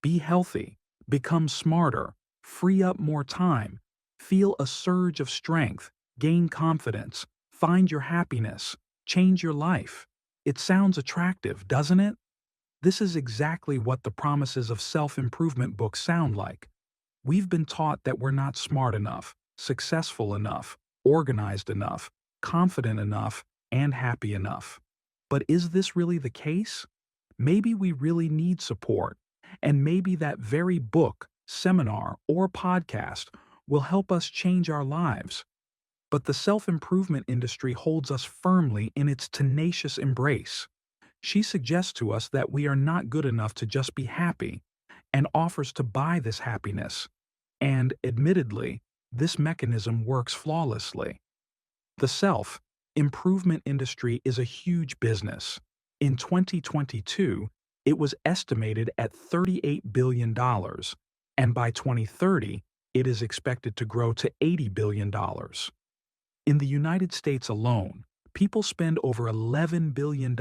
Be healthy, become smarter, free up more time, feel a surge of strength, gain confidence, find your happiness, change your life. It sounds attractive, doesn't it? This is exactly what the promises of self-improvement books sound like. We've been taught that we're not smart enough, successful enough, organized enough, confident enough, and happy enough. But is this really the case? Maybe we really need support, and maybe that very book, seminar, or podcast will help us change our lives. But the self-improvement industry holds us firmly in its tenacious embrace. She suggests to us that we are not good enough to just be happy and offers to buy this happiness. And, admittedly, this mechanism works flawlessly. The self-improvement industry is a huge business. In 2022, it was estimated at $38 billion, and by 2030, it is expected to grow to $80 billion. In the United States alone, people spend over $11 billion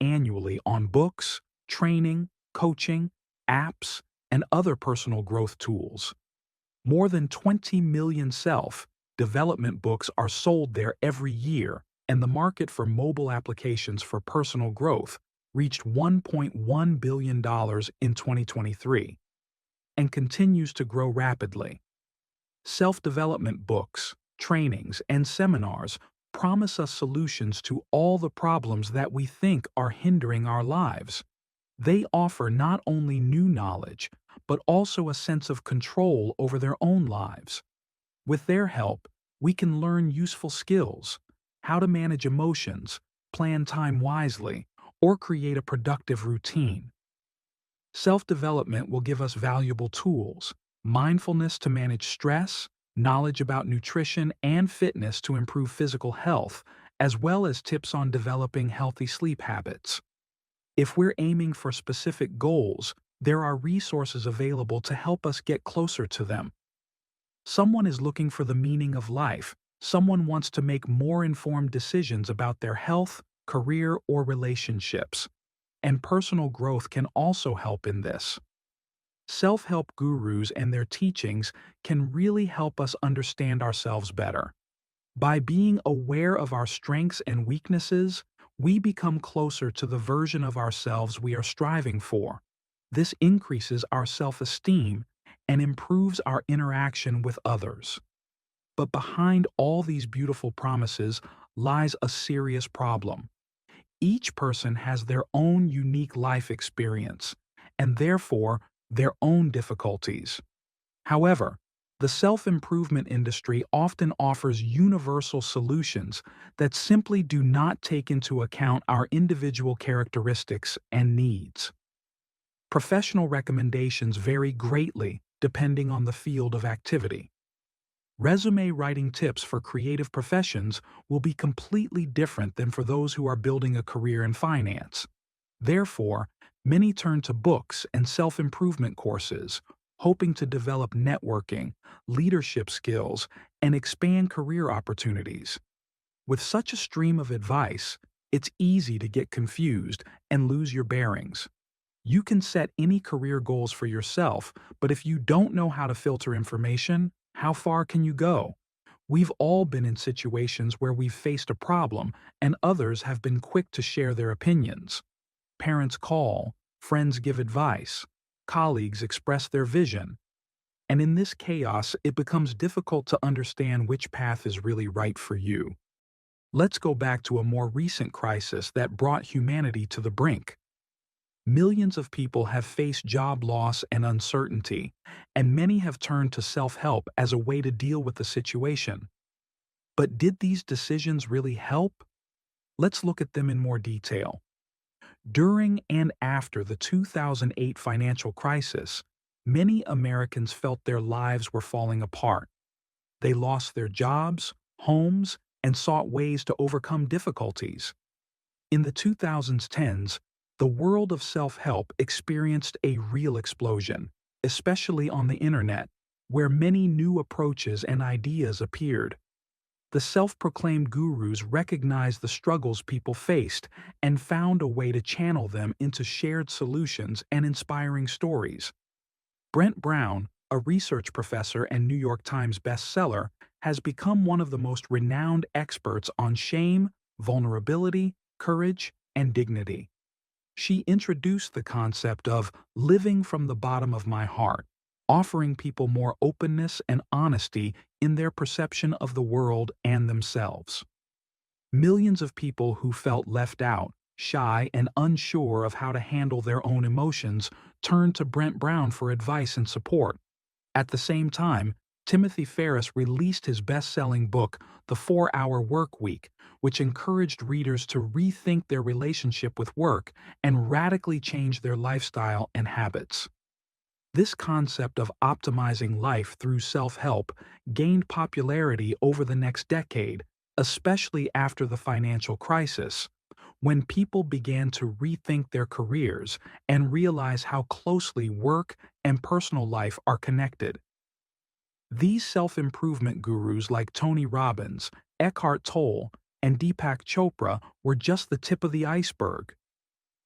annually on books, training, coaching, apps, and other personal growth tools. More than 20 million self-development books are sold there every year, and the market for mobile applications for personal growth reached $1.1 billion in 2023 and continues to grow rapidly. Self-development books, trainings, and seminars promise us solutions to all the problems that we think are hindering our lives. They offer not only new knowledge, but also a sense of control over their own lives. With their help, we can learn useful skills, how to manage emotions, plan time wisely, or create a productive routine. Self-development will give us valuable tools, mindfulness to manage stress, knowledge about nutrition and fitness to improve physical health, as well as tips on developing healthy sleep habits. If we're aiming for specific goals, there are resources available to help us get closer to them. Someone is looking for the meaning of life. Someone wants to make more informed decisions about their health, career, or relationships. And personal growth can also help in this. Self-help gurus and their teachings can really help us understand ourselves better. By being aware of our strengths and weaknesses, we become closer to the version of ourselves we are striving for. This increases our self-esteem and improves our interaction with others. But behind all these beautiful promises lies a serious problem. Each person has their own unique life experience, and therefore their own difficulties. However, the self-improvement industry often offers universal solutions that simply do not take into account our individual characteristics and needs. Professional recommendations vary greatly depending on the field of activity. Resume writing tips for creative professions will be completely different than for those who are building a career in finance. Therefore, many turn to books and self-improvement courses, hoping to develop networking, leadership skills, and expand career opportunities. With such a stream of advice, it's easy to get confused and lose your bearings. You can set any career goals for yourself, but if you don't know how to filter information, how far can you go? We've all been in situations where we've faced a problem and others have been quick to share their opinions. Parents call, friends give advice, colleagues express their vision. And in this chaos, it becomes difficult to understand which path is really right for you. Let's go back to a more recent crisis that brought humanity to the brink. Millions of people have faced job loss and uncertainty, and many have turned to self-help as a way to deal with the situation. But did these decisions really help? Let's look at them in more detail. During and after the 2008 financial crisis, many Americans felt their lives were falling apart. They lost their jobs, homes, and sought ways to overcome difficulties. In the 2010s, the world of self-help experienced a real explosion, especially on the internet, where many new approaches and ideas appeared. The self-proclaimed gurus recognized the struggles people faced and found a way to channel them into shared solutions and inspiring stories. Brent Brown, a research professor and New York Times bestseller, has become one of the most renowned experts on shame, vulnerability, courage, and dignity. She introduced the concept of living from the bottom of my heart, offering people more openness and honesty in their perception of the world and themselves. Millions of people who felt left out, shy, and unsure of how to handle their own emotions turned to Brent Brown for advice and support. At the same time, Timothy Ferriss released his best-selling book, The 4-Hour Work Week, which encouraged readers to rethink their relationship with work and radically change their lifestyle and habits. This concept of optimizing life through self-help gained popularity over the next decade, especially after the financial crisis, when people began to rethink their careers and realize how closely work and personal life are connected. These self-improvement gurus like Tony Robbins, Eckhart Tolle, and Deepak Chopra were just the tip of the iceberg.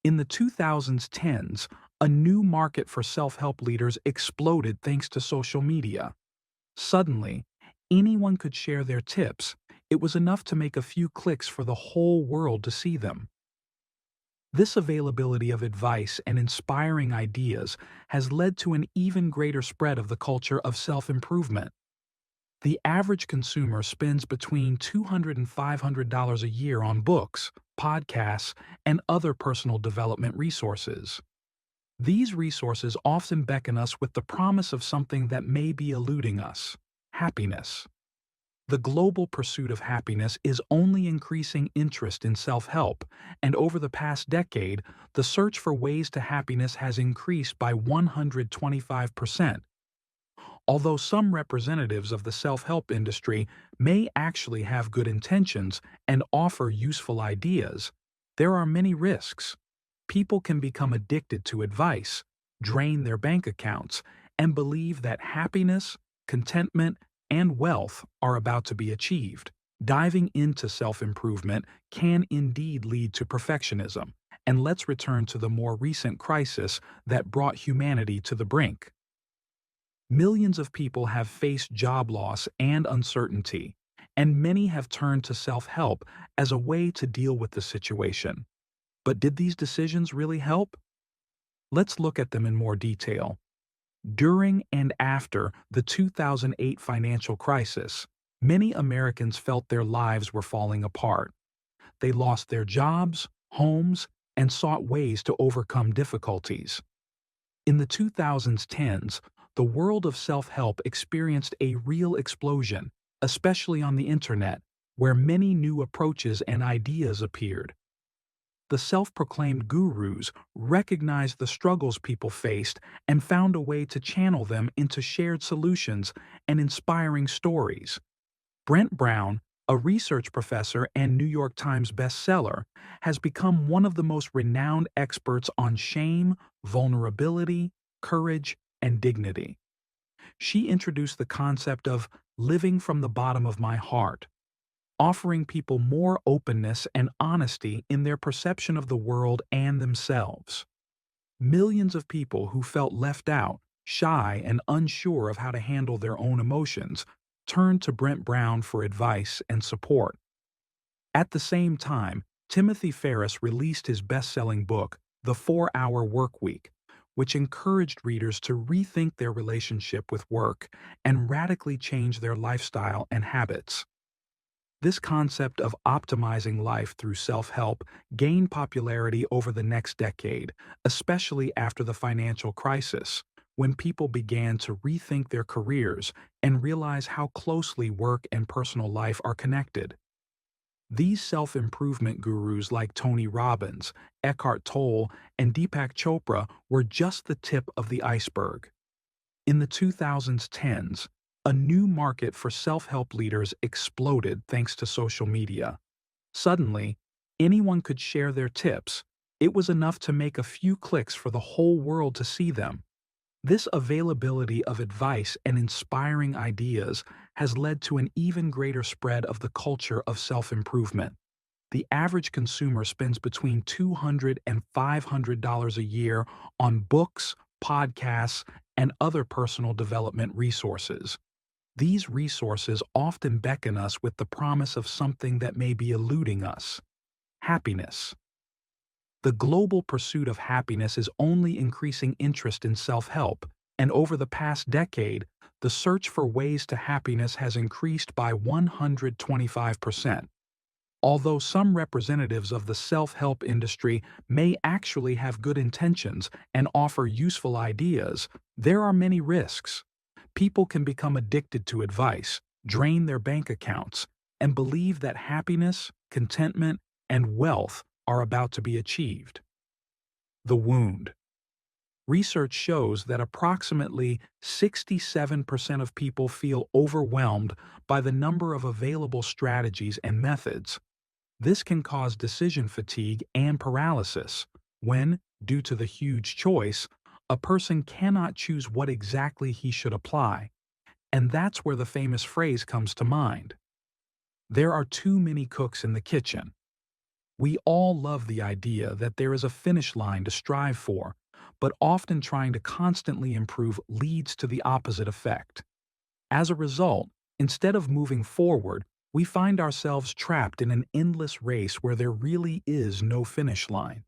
In the 2010s, a new market for self-help leaders exploded thanks to social media. Suddenly, anyone could share their tips. It was enough to make a few clicks for the whole world to see them. This availability of advice and inspiring ideas has led to an even greater spread of the culture of self-improvement. The average consumer spends between $200 and $500 a year on books, podcasts, and other personal development resources. These resources often beckon us with the promise of something that may be eluding us: happiness. The global pursuit of happiness is only increasing interest in self-help, and over the past decade, the search for ways to happiness has increased by 125%. Although some representatives of the self-help industry may actually have good intentions and offer useful ideas, there are many risks. People can become addicted to advice, drain their bank accounts, and believe that happiness, contentment, and wealth are about to be achieved. Diving into self-improvement can indeed lead to perfectionism, and let's return to the more recent crisis that brought humanity to the brink. Millions of people have faced job loss and uncertainty, and many have turned to self-help as a way to deal with the situation. But did these decisions really help? Let's look at them in more detail. During and after the 2008 financial crisis, many Americans felt their lives were falling apart. They lost their jobs, homes, and sought ways to overcome difficulties. In the 2010s, the world of self-help experienced a real explosion, especially on the internet, where many new approaches and ideas appeared. The self-proclaimed gurus recognized the struggles people faced and found a way to channel them into shared solutions and inspiring stories. Brent Brown, a research professor and New York Times bestseller, has become one of the most renowned experts on shame, vulnerability, courage, and dignity. She introduced the concept of living from the bottom of my heart, offering people more openness and honesty in their perception of the world and themselves. Millions of people who felt left out, shy, and unsure of how to handle their own emotions turned to Brent Brown for advice and support. At the same time, Timothy Ferriss released his best-selling book, The 4-Hour Work Week, which encouraged readers to rethink their relationship with work and radically change their lifestyle and habits. This concept of optimizing life through self-help gained popularity over the next decade, especially after the financial crisis, when people began to rethink their careers and realize how closely work and personal life are connected. These self-improvement gurus like Tony Robbins, Eckhart Tolle, and Deepak Chopra were just the tip of the iceberg. In the 2010s, a new market for self-help leaders exploded thanks to social media. Suddenly, anyone could share their tips. It was enough to make a few clicks for the whole world to see them. This availability of advice and inspiring ideas has led to an even greater spread of the culture of self-improvement. The average consumer spends between $200 and $500 a year on books, podcasts, and other personal development resources. These resources often beckon us with the promise of something that may be eluding us: happiness. The global pursuit of happiness is only increasing interest in self-help, and over the past decade, the search for ways to happiness has increased by 125%. Although some representatives of the self-help industry may actually have good intentions and offer useful ideas, there are many risks. People can become addicted to advice, drain their bank accounts, and believe that happiness, contentment, and wealth are about to be achieved. The wound. Research shows that approximately 67% of people feel overwhelmed by the number of available strategies and methods. This can cause decision fatigue and paralysis when, due to the huge choice, a person cannot choose what exactly he should apply. And that's where the famous phrase comes to mind: there are too many cooks in the kitchen. We all love the idea that there is a finish line to strive for, but often trying to constantly improve leads to the opposite effect. As a result, instead of moving forward, we find ourselves trapped in an endless race where there really is no finish line.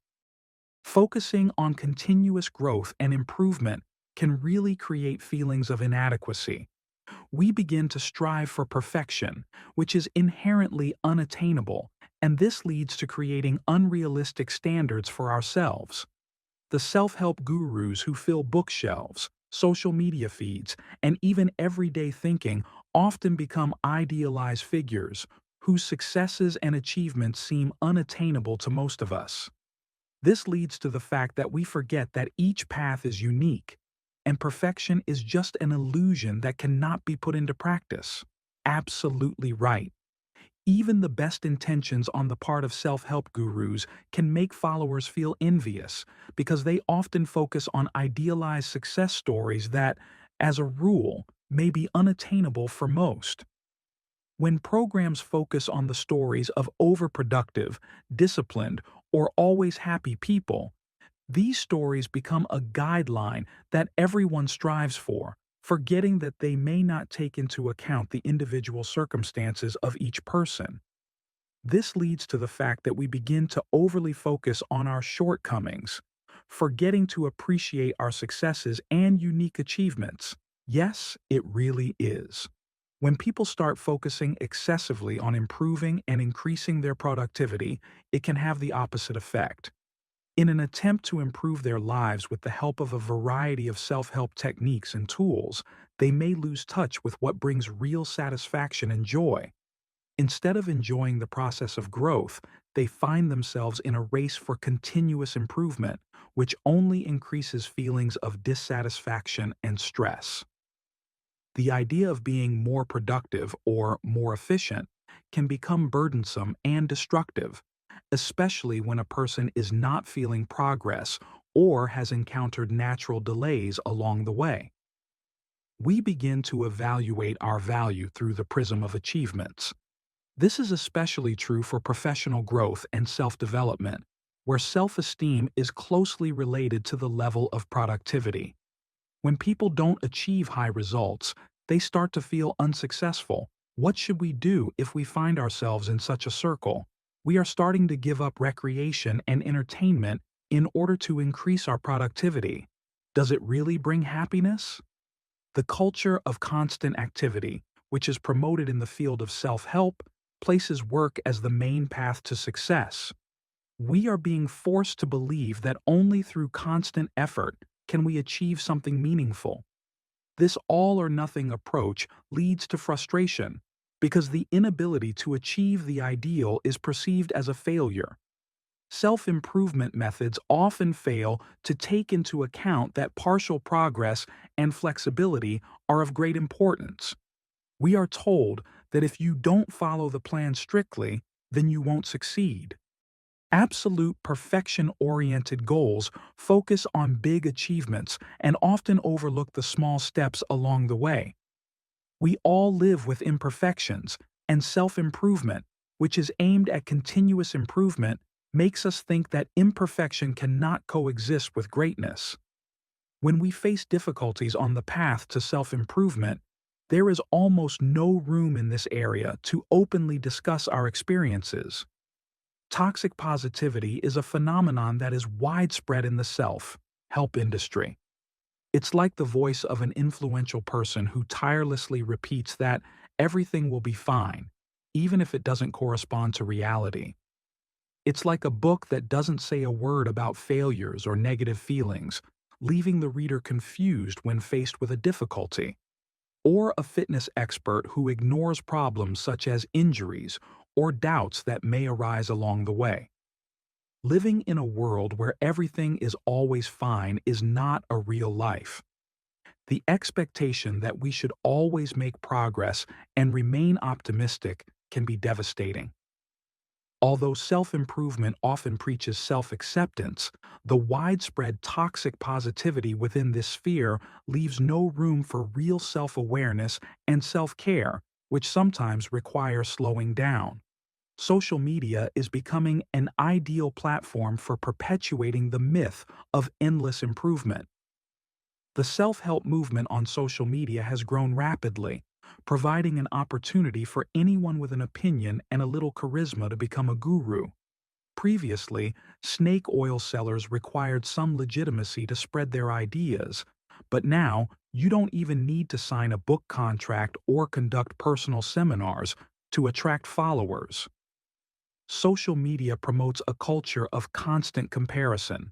Focusing on continuous growth and improvement can really create feelings of inadequacy. We begin to strive for perfection, which is inherently unattainable, and this leads to creating unrealistic standards for ourselves. The self-help gurus who fill bookshelves, social media feeds, and even everyday thinking often become idealized figures whose successes and achievements seem unattainable to most of us. This leads to the fact that we forget that each path is unique, and perfection is just an illusion that cannot be put into practice. Absolutely right. Even the best intentions on the part of self-help gurus can make followers feel envious because they often focus on idealized success stories that, as a rule, may be unattainable for most. When programs focus on the stories of overproductive, disciplined, or always happy people, these stories become a guideline that everyone strives for, forgetting that they may not take into account the individual circumstances of each person. This leads to the fact that we begin to overly focus on our shortcomings, forgetting to appreciate our successes and unique achievements. Yes, it really is. When people start focusing excessively on improving and increasing their productivity, it can have the opposite effect. In an attempt to improve their lives with the help of a variety of self-help techniques and tools, they may lose touch with what brings real satisfaction and joy. Instead of enjoying the process of growth, they find themselves in a race for continuous improvement, which only increases feelings of dissatisfaction and stress. The idea of being more productive or more efficient can become burdensome and destructive, especially when a person is not feeling progress or has encountered natural delays along the way. We begin to evaluate our value through the prism of achievements. This is especially true for professional growth and self-development, where self-esteem is closely related to the level of productivity. When people don't achieve high results, they start to feel unsuccessful. What should we do if we find ourselves in such a circle? We are starting to give up recreation and entertainment in order to increase our productivity. Does it really bring happiness? The culture of constant activity, which is promoted in the field of self-help, places work as the main path to success. We are being forced to believe that only through constant effort can we achieve something meaningful. This all-or-nothing approach leads to frustration because the inability to achieve the ideal is perceived as a failure. Self-improvement methods often fail to take into account that partial progress and flexibility are of great importance. We are told that if you don't follow the plan strictly, then you won't succeed. Absolute perfection-oriented goals focus on big achievements and often overlook the small steps along the way. We all live with imperfections, and self-improvement, which is aimed at continuous improvement, makes us think that imperfection cannot coexist with greatness. When we face difficulties on the path to self-improvement, there is almost no room in this area to openly discuss our experiences. Toxic positivity is a phenomenon that is widespread in the self-help industry. It's like the voice of an influential person who tirelessly repeats that everything will be fine, even if it doesn't correspond to reality. It's like a book that doesn't say a word about failures or negative feelings, leaving the reader confused when faced with a difficulty. Or a fitness expert who ignores problems such as injuries or doubts that may arise along the way. Living in a world where everything is always fine is not a real life. The expectation that we should always make progress and remain optimistic can be devastating. Although self-improvement often preaches self-acceptance, the widespread toxic positivity within this sphere leaves no room for real self-awareness and self-care, which sometimes require slowing down. Social media is becoming an ideal platform for perpetuating the myth of endless improvement. The self-help movement on social media has grown rapidly, providing an opportunity for anyone with an opinion and a little charisma to become a guru. Previously, snake oil sellers required some legitimacy to spread their ideas, but now you don't even need to sign a book contract or conduct personal seminars to attract followers. Social media promotes a culture of constant comparison.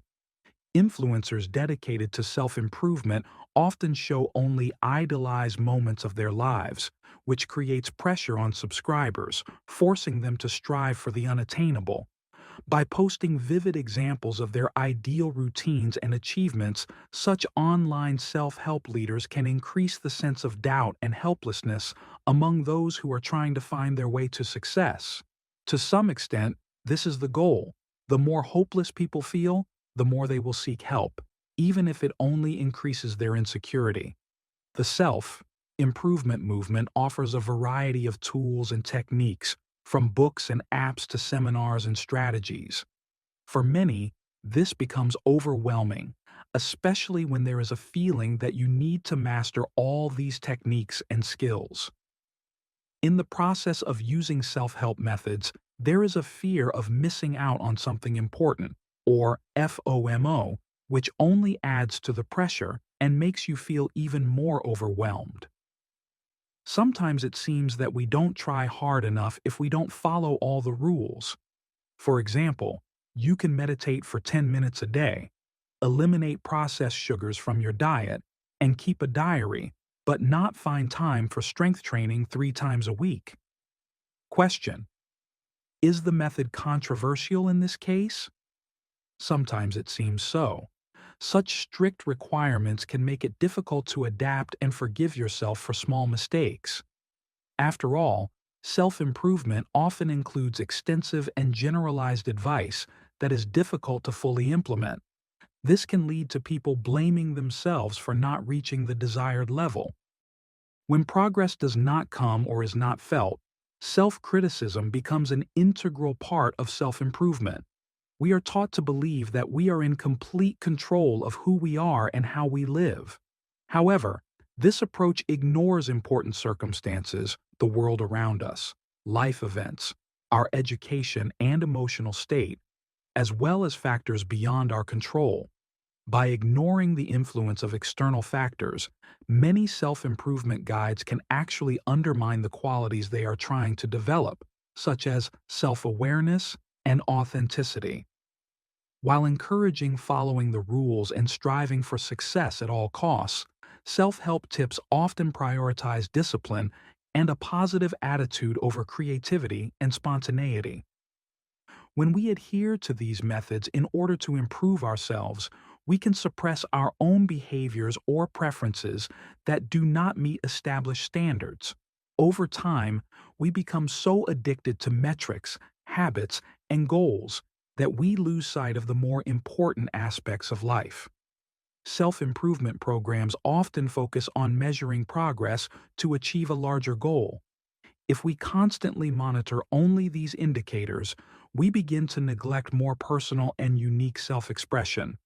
Influencers dedicated to self-improvement often show only idealized moments of their lives, which creates pressure on subscribers, forcing them to strive for the unattainable. By posting vivid examples of their ideal routines and achievements, such online self-help leaders can increase the sense of doubt and helplessness among those who are trying to find their way to success. To some extent, this is the goal. The more hopeless people feel, the more they will seek help, even if it only increases their insecurity. The self-improvement movement offers a variety of tools and techniques, from books and apps to seminars and strategies. For many, this becomes overwhelming, especially when there is a feeling that you need to master all these techniques and skills. In the process of using self-help methods, there is a fear of missing out on something important, or FOMO, which only adds to the pressure and makes you feel even more overwhelmed. Sometimes it seems that we don't try hard enough if we don't follow all the rules. For example, you can meditate for 10 minutes a day, eliminate processed sugars from your diet, and keep a diary, but not find time for strength training 3 times a week. Question: is the method controversial in this case? Sometimes it seems so. Such strict requirements can make it difficult to adapt and forgive yourself for small mistakes. After all, self-improvement often includes extensive and generalized advice that is difficult to fully implement. This can lead to people blaming themselves for not reaching the desired level. When progress does not come or is not felt, self-criticism becomes an integral part of self-improvement. We are taught to believe that we are in complete control of who we are and how we live. However, this approach ignores important circumstances, the world around us, life events, our education and emotional state, as well as factors beyond our control. By ignoring the influence of external factors, many self-improvement guides can actually undermine the qualities they are trying to develop, such as self-awareness and authenticity. While encouraging following the rules and striving for success at all costs, self-help tips often prioritize discipline and a positive attitude over creativity and spontaneity. When we adhere to these methods in order to improve ourselves, we can suppress our own behaviors or preferences that do not meet established standards. Over time, we become so addicted to metrics, habits, and goals that we lose sight of the more important aspects of life. Self-improvement programs often focus on measuring progress to achieve a larger goal. If we constantly monitor only these indicators, we begin to neglect more personal and unique self-expression.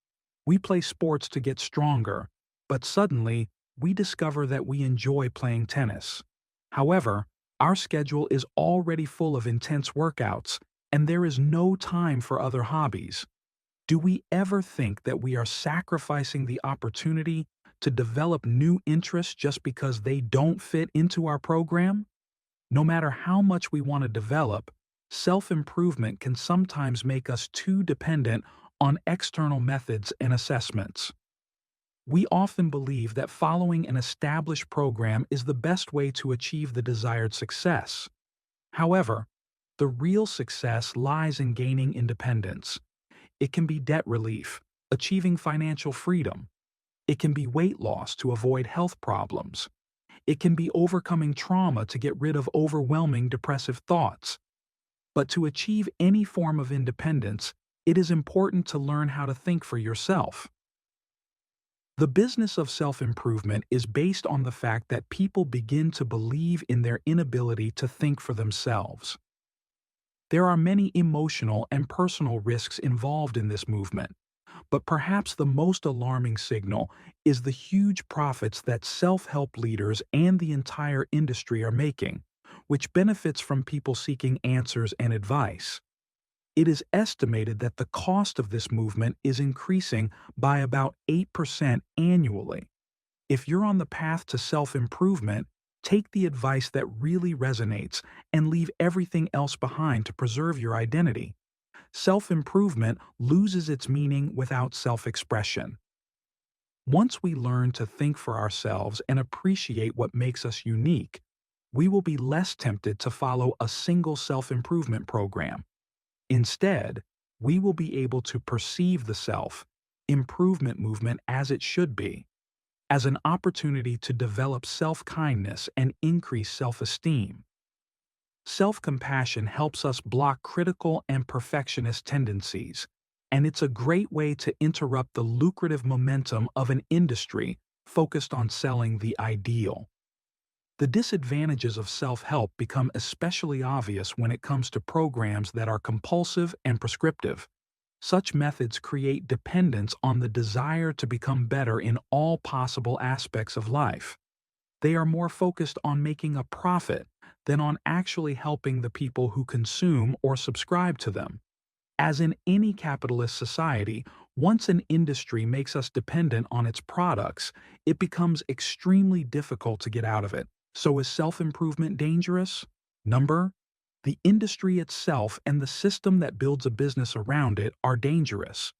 We play sports to get stronger, but suddenly we discover that we enjoy playing tennis. However, our schedule is already full of intense workouts, and there is no time for other hobbies. Do we ever think that we are sacrificing the opportunity to develop new interests just because they don't fit into our program? No matter how much we want to develop, self-improvement can sometimes make us too dependent on external methods and assessments. We often believe that following an established program is the best way to achieve the desired success. However, the real success lies in gaining independence. It can be debt relief, achieving financial freedom. It can be weight loss to avoid health problems. It can be overcoming trauma to get rid of overwhelming depressive thoughts. But to achieve any form of independence, it is important to learn how to think for yourself. The business of self-improvement is based on the fact that people begin to believe in their inability to think for themselves. There are many emotional and personal risks involved in this movement, but perhaps the most alarming signal is the huge profits that self-help leaders and the entire industry are making, which benefits from people seeking answers and advice. It is estimated that the cost of this movement is increasing by about 8% annually. If you're on the path to self-improvement, take the advice that really resonates and leave everything else behind to preserve your identity. Self-improvement loses its meaning without self-expression. Once we learn to think for ourselves and appreciate what makes us unique, we will be less tempted to follow a single self-improvement program. Instead, we will be able to perceive the self-improvement movement as it should be, as an opportunity to develop self-kindness and increase self-esteem. Self-compassion helps us block critical and perfectionist tendencies, and it's a great way to interrupt the lucrative momentum of an industry focused on selling the ideal. The disadvantages of self-help become especially obvious when it comes to programs that are compulsive and prescriptive. Such methods create dependence on the desire to become better in all possible aspects of life. They are more focused on making a profit than on actually helping the people who consume or subscribe to them. As in any capitalist society, once an industry makes us dependent on its products, it becomes extremely difficult to get out of it. So is self-improvement dangerous? Number, the industry itself and the system that builds a business around it are dangerous.